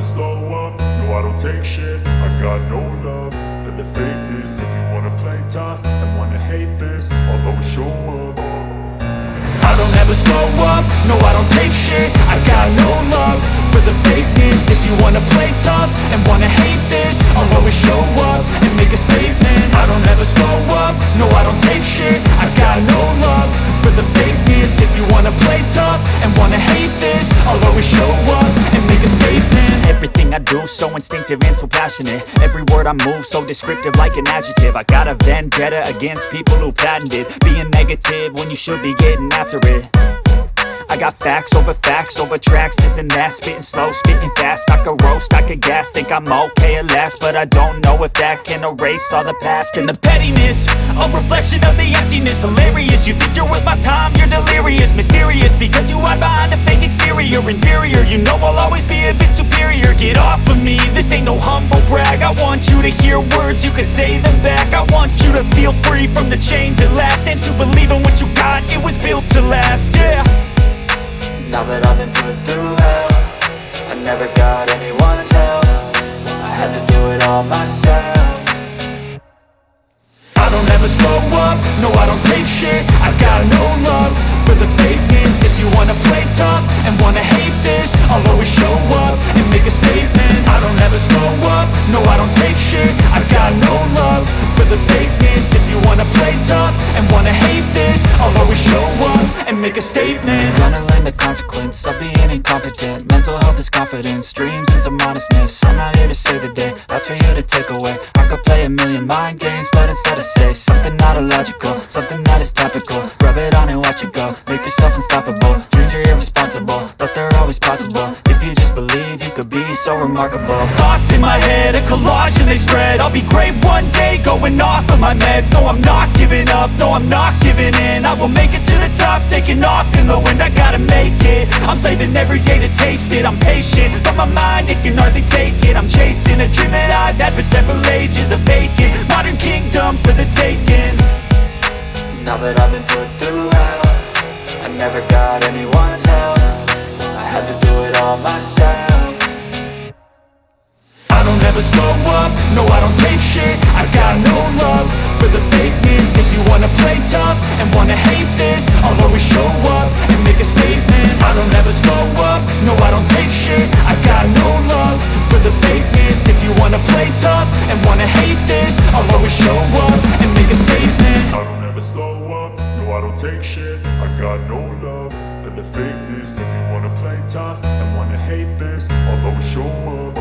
slow up, no I don't take shit. I got no love for the fakeness. If you wanna play tough and wanna hate this, I'll always show up. I don't ever slow up, no I don't take shit. I got no love for the fakeness. If you wanna play tough and wanna hate this, I'll always show up and make a statement. I don't ever slow up, no I don't take shit. I got no love for the fakeness. If you wanna play tough and wanna hate this, I'll always show up and make a statement. Everything I do so instinctive and so passionate. Every word I move so descriptive like an adjective. I got a vendetta against people who patented being negative when you should be getting after it. I got facts over tracks, this and that. Spitting slow, spitting fast, I could roast, I could gas. Think I'm okay at last, but I don't know if that can erase all the past. And the pettiness, a reflection of the emptiness. Hilarious, you think you're worth my time, you're delirious. Mysterious, because you hide behind a fake exterior. Inferior, you know I'll always be a bit superior. Get off of me, this ain't no humble brag. I want you to hear words, you can say them back. I want you to feel free from the chains at last, and to believe in what you got, it was built to last, yeah. Now that I've been put through hell, I never got anyone's help. I had to do it all myself. I don't ever slow up, no I don't take shit. I got no love for the fakeness. If you wanna play tough and wanna hate this, I'll always show up and make a statement. I don't ever slow up, no I don't take shit. I got no love for the fakeness. If you wanna play tough and wanna hate this, I'll always show up and make a statement. Gonna learn the consequence of being incompetent. Mental health is confidence, dreams and some modestness. I'm not here to save the day, that's for you to take away. I could play a million mind games, but instead I say something not illogical, something that is topical. Rub it on and watch it go, make yourself unstoppable. Dreams are irresponsible, but they're always possible. If you just believe, you could be so remarkable. Thoughts in my head, a collage and they spread. I'll be great one day, going off of my meds. No, I'm not giving up, no, I'm not giving in. I will make it to the top, taking off in the wind. I gotta make it, I'm saving every day to taste it. I'm patient, but my mind, it can hardly take it. I'm chasing a dream that I've had for several ages. A vacant, modern kingdom for the taking. Now that I've been put through hell, I never got anyone's help. I had to do it all myself. I don't ever slow up, no I don't take shit. I got no love for the fakeness. If you wanna play tough and wanna hate this, I'll always show up and make a statement. I don't ever slow up, no I don't take shit. I got no love for the fakeness. If you wanna play tough and wanna hate this, I'll always show up and make a statement. I don't ever slow up, no I don't take shit. I got no love for the fakeness. If you wanna play tough and wanna hate this, I'll always show up.